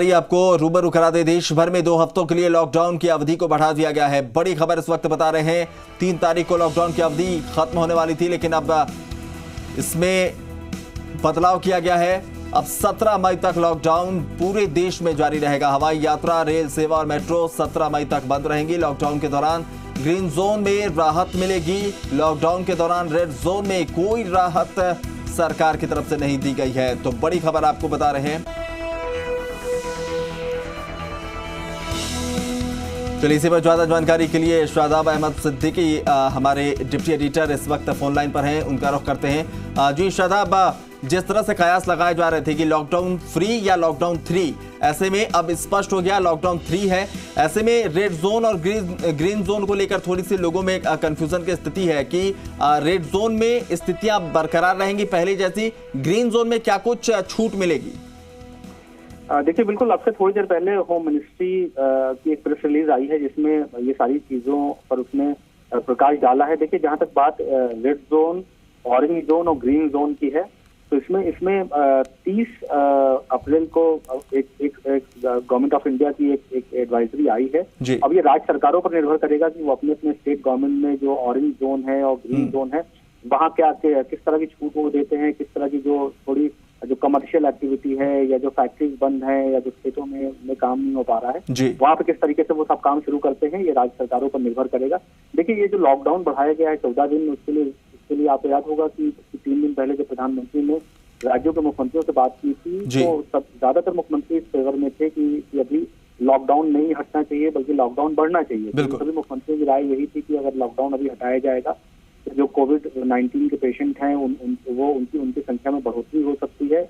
आपको रूबरू करा दे, देश भर में 2 हफ्तों के लिए लॉकडाउन की अवधि को बढ़ा दिया गया है। बड़ी खबर इस वक्त बता रहे हैं, 3 तारीख को लॉकडाउन की अवधि खत्म होने वाली थी, लेकिन अब इसमें बदलाव किया गया है। अब 17 मई तक लॉकडाउन पूरे देश में जारी रहेगा। हवाई यात्रा, रेल सेवा और मेट्रो 17 मई तक बंद रहेंगी। लॉकडाउन के दौरान ग्रीन जोन में राहत मिलेगी। लॉकडाउन के दौरान रेड जोन में कोई राहत सरकार की तरफ से नहीं दी गई है। तो बड़ी खबर आपको बता रहे हैं। चलिए, इसी पर ज्यादा जानकारी के लिए शादाब अहमद सिद्दीकी हमारे डिप्टी एडिटर इस वक्त फोन लाइन पर हैं, उनका रुख करते हैं। जी शादाब, जिस तरह से कयास लगाए जा रहे थे कि लॉकडाउन 3 या लॉकडाउन 3, ऐसे में अब स्पष्ट हो गया लॉकडाउन 3 है। ऐसे में रेड जोन और ग्रीन जोन को लेकर थोड़ी सी लोगों में कंफ्यूजन की स्थिति है कि रेड जोन में स्थितियां बरकरार रहेंगी पहले जैसी, ग्रीन जोन में क्या कुछ छूट मिलेगी? देखिए, बिल्कुल अब से थोड़ी देर पहले होम मिनिस्ट्री की एक प्रेस रिलीज आई है जिसमें ये सारी चीजों पर उसने प्रकाश डाला है। देखिए, जहां तक बात रेड जोन, ऑरेंज जोन और ग्रीन जोन की है, तो इसमें 30 अप्रैल को एक गवर्नमेंट ऑफ इंडिया की एक एडवाइजरी आई है। अब ये राज्य सरकारों पर निर्भर करेगा कि वो अपने अपने स्टेट गवर्नमेंट में जो ऑरेंज जोन है और ग्रीन जोन है वहाँ क्या किस तरह की छूट वो देते हैं, किस तरह की जो कमर्शियल एक्टिविटी है या जो फैक्ट्रीज बंद है या जो खेतों में काम नहीं हो पा रहा है वहाँ पे किस तरीके से वो सब काम शुरू करते हैं, ये राज्य सरकारों पर निर्भर करेगा। देखिए, ये जो लॉकडाउन बढ़ाया गया है 14 दिन, उसके लिए आपको याद होगा कि 3 दिन पहले जब प्रधानमंत्री ने राज्यों के मुख्यमंत्रियों से बात की थी तो सब ज्यादातर मुख्यमंत्री इस फेवर में थे कि अभी लॉकडाउन नहीं हटना चाहिए बल्कि लॉकडाउन बढ़ना चाहिए। तो सभी मुख्यमंत्रियों की राय यही थी कि अगर लॉकडाउन अभी हटाया जाएगा तो जो कोविड-19 के पेशेंट हैं उनकी संख्या में बढ़ोतरी हो सकती है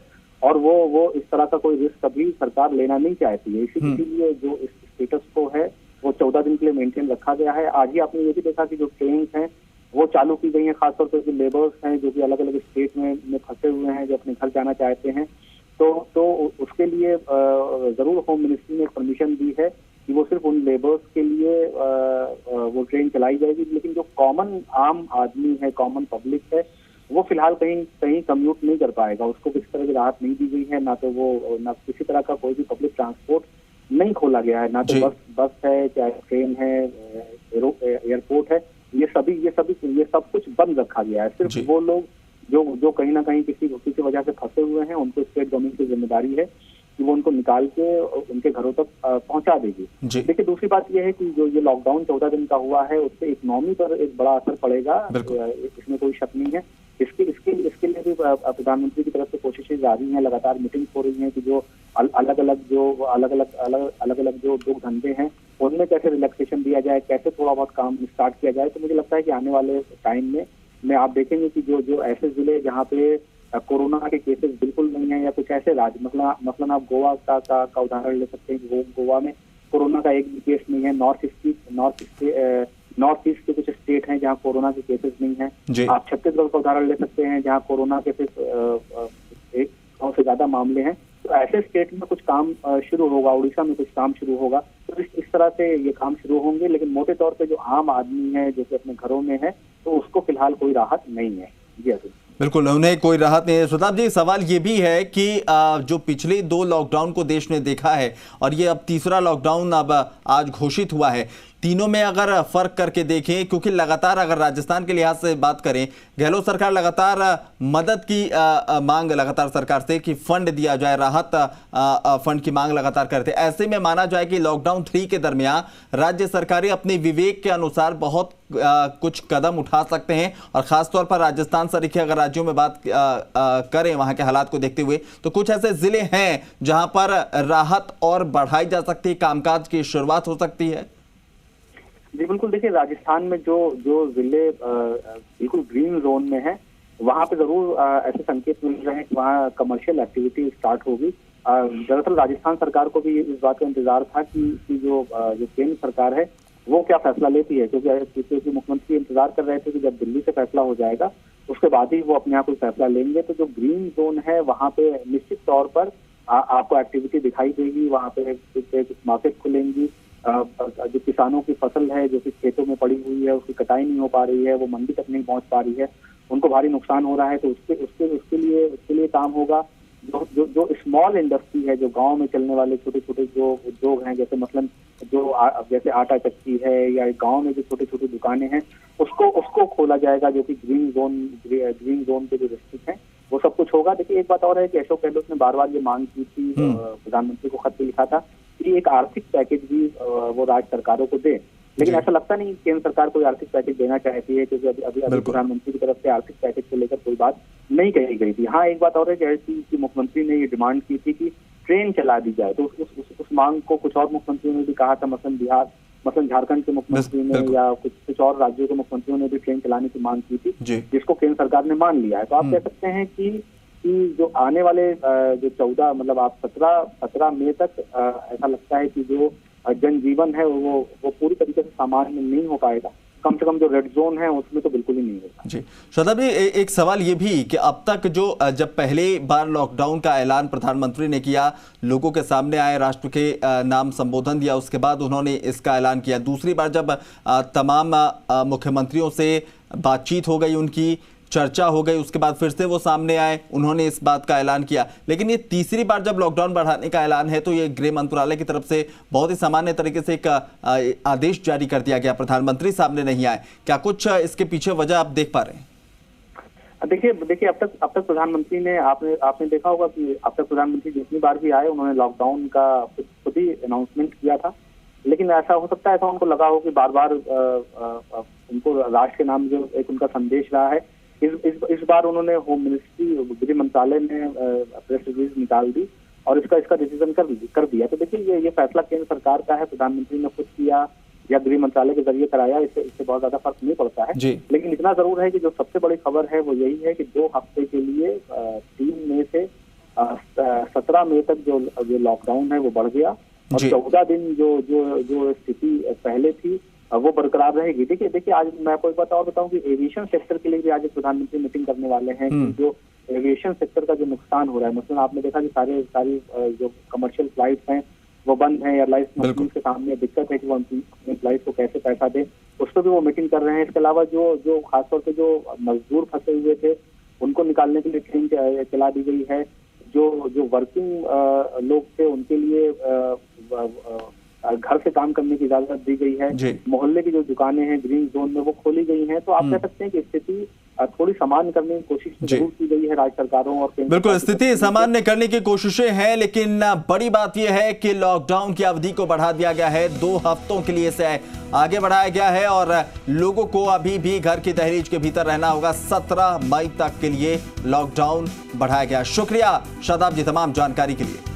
और वो इस तरह का कोई रिस्क अभी सरकार लेना नहीं चाहती है। इसीलिए जो स्टेटस को है वो 14 दिन के लिए मेंटेन रखा गया है। आज ही आपने ये भी देखा कि जो ट्रेन हैं वो चालू की गई हैं, खासतौर पर जो लेबर्स हैं जो कि अलग अलग स्टेट में फंसे हुए हैं, जो अपने घर जाना चाहते हैं, तो उसके लिए जरूर होम मिनिस्ट्री ने परमिशन दी है कि वो सिर्फ उन लेबर्स के लिए वो ट्रेन चलाई जाएगी। लेकिन जो कॉमन आम आदमी है, कॉमन पब्लिक है, वो फिलहाल कहीं कम्यूट नहीं कर पाएगा। उसको किसी तरह की राहत नहीं दी गई है, ना किसी तरह का कोई भी पब्लिक ट्रांसपोर्ट नहीं खोला गया है, ना तो बस है, चाहे ट्रेन है, एयरपोर्ट है, ये सब कुछ बंद रखा गया है। सिर्फ वो लोग जो कहीं ना कहीं किसी वजह से फंसे हुए हैं उनको स्टेट गवर्नमेंट की जिम्मेदारी है कि वो उनको निकाल के उनके घरों तक पहुंचा देगी। देखिए, दूसरी बात यह है कि जो ये लॉकडाउन 14 दिन का हुआ है उससे इकोनॉमी पर एक बड़ा असर पड़ेगा, इसमें कोई शक नहीं है। इसके लिए भी प्रधानमंत्री की तरफ से कोशिशें जारी हैं, लगातार मीटिंग हो रही हैं कि जो अलग अलग जो उद्योग धंधे हैं उनमें कैसे रिलैक्सेशन दिया जाए, कैसे थोड़ा बहुत काम स्टार्ट किया जाए। तो मुझे लगता है कि आने वाले टाइम में आप देखेंगे कि जो ऐसे जिले जहाँ पे कोरोना के केसेस बिल्कुल नहीं है या कुछ ऐसे राज्य, मसलन आप गोवा का उदाहरण ले सकते हैं। गोवा में कोरोना का एक भी केस नहीं है। नॉर्थ ईस्ट के कुछ स्टेट हैं जहां कोरोना के केसेस नहीं है। आप छत्तीसगढ़ का उदाहरण ले सकते हैं जहां कोरोना के सिर्फ 100 से ज्यादा मामले हैं। तो ऐसे स्टेट में कुछ काम शुरू होगा, उड़ीसा में कुछ काम शुरू होगा। तो इस तरह से ये काम शुरू होंगे, लेकिन मोटे तौर पे जो आम आदमी है जो कि अपने घरों में है तो उसको फिलहाल कोई राहत नहीं है। जी अतुल, बिल्कुल, उन्हें कोई राहत नहीं है। सुताब जी, सवाल ये भी है कि जो पिछले 2 लॉकडाउन को देश ने देखा है और ये अब तीसरा लॉकडाउन अब आज घोषित हुआ है, तीनों में अगर फर्क करके देखें, क्योंकि लगातार अगर राजस्थान के लिहाज से बात करें, गहलोत सरकार लगातार मदद की मांग लगातार सरकार से कि फंड दिया जाए, राहत फंड की मांग लगातार करते। ऐसे में माना जाए कि लॉकडाउन 3 के दरमियान राज्य सरकारें अपने विवेक के अनुसार बहुत कुछ कदम उठा सकते हैं और खासतौर पर राजस्थान सरीखे अगर राज्यों में बात करें वहां के हालात को देखते हुए, तो कुछ ऐसे जिले हैं जहां पर राहत और बढ़ाई जा सकती है, कामकाज की शुरुआत हो सकती है। जी बिल्कुल, देखिए, राजस्थान में जो जिले बिल्कुल ग्रीन जोन में है वहाँ पे जरूर ऐसे संकेत मिल रहे हैं कि वहाँ कमर्शियल एक्टिविटी स्टार्ट होगी। दरअसल राजस्थान सरकार को भी इस बात का इंतजार था कि जो केंद्र सरकार है वो क्या फैसला लेती है, क्योंकि मुख्यमंत्री इंतजार कर रहे थे कि जब दिल्ली से फैसला हो जाएगा उसके बाद ही वो अपने यहाँ कोई फैसला लेंगे। तो जो ग्रीन जोन है वहाँ पे निश्चित तौर पर आपको एक्टिविटी दिखाई देगी, वहाँ पे मार्केट खुलेंगी, जो किसानों की फसल है जो कि खेतों में पड़ी हुई है उसकी कटाई नहीं हो पा रही है, वो मंडी तक नहीं पहुंच पा रही है, उनको भारी नुकसान हो रहा है, तो उसके लिए काम होगा। जो स्मॉल इंडस्ट्री है, जो गांव में चलने वाले छोटे छोटे जो उद्योग हैं, जैसे मसलन जैसे आटा चक्की है या गांव में जो छोटे छोटे दुकानें हैं, उसको खोला जाएगा, जो कि ग्रीन जोन के जो डिस्ट्रिक्ट हैं वो सब कुछ होगा। देखिए, एक बात और है कि अशोक गहलोत ने बार बार ये मांग की थी, प्रधानमंत्री को खत भी लिखा था कि एक आर्थिक पैकेज भी वो राज्य सरकारों को दे, लेकिन ऐसा लगता नहीं केंद्र सरकार कोई आर्थिक पैकेज देना चाहती है, क्योंकि अभी प्रधानमंत्री की तरफ से आर्थिक पैकेज को लेकर कोई बात नहीं कही गई थी। हाँ, एक बात और है कि मुख्यमंत्री ने ये डिमांड की थी कि ट्रेन चला दी जाए, तो उस मांग को कुछ और मुख्यमंत्रियों ने भी कहा था, मसलन झारखंड के मुख्यमंत्री ने या कुछ और राज्यों के मुख्यमंत्रियों ने भी ट्रेन चलाने की मांग की थी, जिसको केंद्र सरकार ने मान लिया है। तो आप कह सकते हैं कि जो आने वाले जो 14 मतलब आप 17 मई तक ऐसा लगता है कि जो जनजीवन है वो पूरी तरीके से सामान्य नहीं हो पाएगा, कम से कम जो रेड जोन है उसमें तो बिल्कुल ही नहीं होगा। जी शादाब जी, एक सवाल ये भी कि अब तक जब पहले बार लॉकडाउन का ऐलान प्रधानमंत्री ने किया, लोगों के सामने आए, राष्ट्र के नाम संबोधन दिया, उसके बाद उन्होंने इसका ऐलान किया। दूसरी बार जब तमाम मुख्यमंत्रियों से बातचीत हो गई, उनकी चर्चा हो गई, उसके बाद फिर से वो सामने आए, उन्होंने इस बात का ऐलान किया। लेकिन ये तीसरी बार जब लॉकडाउन बढ़ाने का ऐलान है तो ये गृह मंत्रालय की तरफ से बहुत ही सामान्य तरीके से एक आदेश जारी कर दिया गया, प्रधानमंत्री सामने नहीं आए। क्या कुछ इसके पीछे वजह आप देख पा रहे हैं? देखिए अब तक प्रधानमंत्री ने आपने देखा होगा कि अब तक प्रधानमंत्री जितनी बार भी आए उन्होंने लॉकडाउन का खुद ही अनाउंसमेंट किया था, लेकिन ऐसा हो सकता है, ऐसा उनको लगा हो कि बार बार उनको राष्ट्र के नाम जो एक उनका संदेश रहा है, इस बार उन्होंने होम मिनिस्ट्री, गृह मंत्रालय ने प्रेस रिलीज निकाल दी और इसका डिसीजन कर दिया। तो देखिए, ये फैसला केंद्र सरकार का है, प्रधानमंत्री ने खुद किया या गृह मंत्रालय के जरिए कराया, इससे बहुत ज्यादा फर्क नहीं पड़ता है। लेकिन इतना जरूर है कि जो सबसे बड़ी खबर है वो यही है कि 2 हफ्ते के लिए 3 मई से 17 मई तक जो लॉकडाउन है वो बढ़ गया और 14 दिन जो स्थिति पहले थी वो बरकरार रहेगी। देखिए आज मैं आपको एक बात और बताऊं कि एविएशन सेक्टर के लिए भी आज प्रधानमंत्री मीटिंग करने वाले हैं कि जो एविएशन सेक्टर का जो नुकसान हो रहा है, मतलब आपने देखा कि सारी जो कमर्शियल फ्लाइट्स हैं वो बंद हैं, एयरलाइंस कंपनीज के सामने दिक्कत है कि वो अपने फ्लाइट को कैसे पैसा दे, उस पर भी वो मीटिंग कर रहे हैं। इसके अलावा जो खासतौर से जो मजदूर फंसे हुए थे उनको निकालने के लिए ट्रेन चला दी गई है, जो वर्किंग लोग थे उनके लिए घर से काम करने की इजाजत दी गई है, मोहल्ले की जो दुकानें हैं ग्रीन जोन में वो खोली गई हैं। तो आप कह सकते हैं कि स्थिति थोड़ी सामान्य करने की कोशिश जरूर की गई है राज्य सरकारों और बिल्कुल स्थिति सामान्य करने की कोशिशें हैं, लेकिन बड़ी बात यह है कि लॉकडाउन की अवधि को बढ़ा दिया गया है, 2 हफ्तों के लिए इसे आगे बढ़ाया गया है और लोगों को अभी भी घर की दहलीज के भीतर रहना होगा। 17 मई तक के लिए लॉकडाउन बढ़ाया गया। शुक्रिया शादाब जी तमाम जानकारी के लिए।